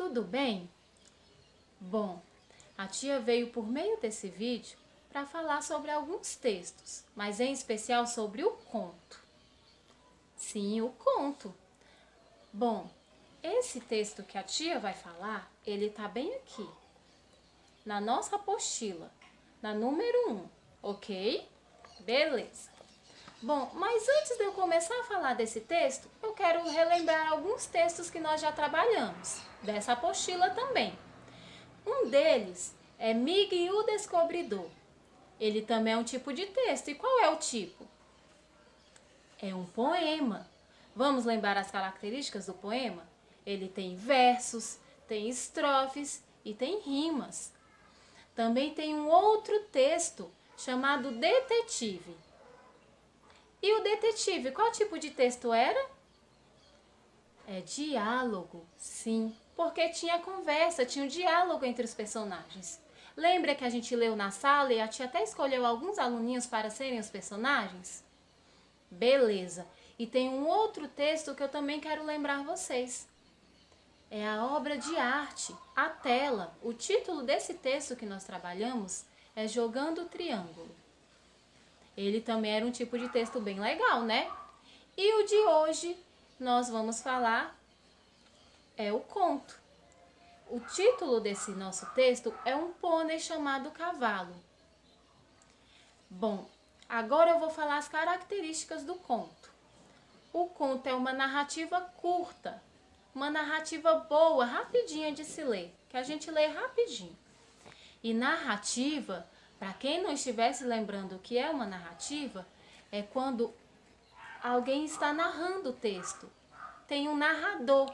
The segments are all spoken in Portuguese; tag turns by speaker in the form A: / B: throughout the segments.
A: tudo bem? Bom, a tia veio por meio desse vídeo para falar sobre alguns textos, mas em especial sobre o conto. Sim, o conto. Bom, esse texto que a tia vai falar, ele tá bem aqui, na nossa apostila, na número 1, ok? Beleza. Bom, mas antes de eu começar a falar desse texto, eu quero relembrar alguns textos que nós já trabalhamos, dessa apostila também. Um deles é Mig e o Descobridor. Ele também é um tipo de texto. E qual é o tipo? É um poema. Vamos lembrar as características do poema? Ele tem versos, tem estrofes e tem rimas. Também tem um outro texto chamado Detetive. E o detetive, qual tipo de texto era? É diálogo, sim, porque tinha conversa, tinha um diálogo entre os personagens. Lembra que a gente leu na sala e a tia até escolheu alguns aluninhos para serem os personagens? Beleza. E tem um outro texto que eu também quero lembrar vocês. É a obra de arte, a tela. O título desse texto que nós trabalhamos é Jogando o Triângulo. Ele também era um tipo de texto bem legal, né? E o de hoje nós vamos falar é o conto. O título desse nosso texto é Um Pônei Chamado Cavalo. Bom, agora eu vou falar as características do conto. O conto é uma narrativa curta, uma narrativa boa, rapidinha de se ler, que a gente lê rapidinho. E narrativa, para quem não estivesse lembrando o que é uma narrativa, é quando alguém está narrando o texto. Tem um narrador.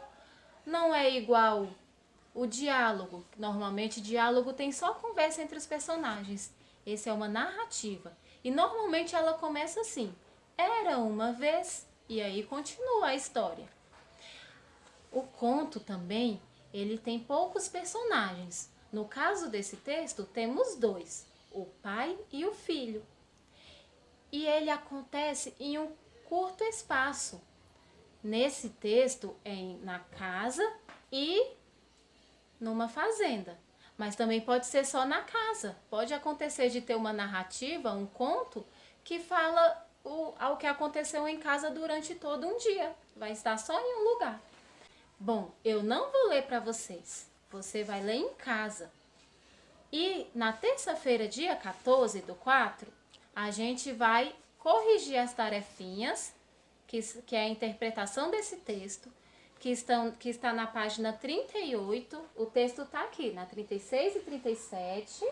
A: Não é igual o diálogo. Normalmente, diálogo tem só conversa entre os personagens. Esse é uma narrativa. E normalmente ela começa assim. Era uma vez, e aí continua a história. O conto também, ele tem poucos personagens. No caso desse texto, temos dois, o pai e o filho. E ele acontece em um curto espaço. Nesse texto, na casa e numa fazenda. Mas também pode ser só na casa. Pode acontecer de ter uma narrativa, um conto, que fala ao que aconteceu em casa durante todo um dia. Vai estar só em um lugar. Bom, eu não vou ler para vocês. Você vai ler em casa. E na terça-feira, dia 14/4, a gente vai corrigir as tarefinhas, que é a interpretação desse texto, que está na página 38. O texto está aqui, na 36 e 37.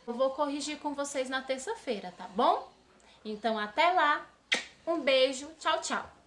A: Eu vou corrigir com vocês na terça-feira, tá bom? Então, até lá. Um beijo. Tchau, tchau.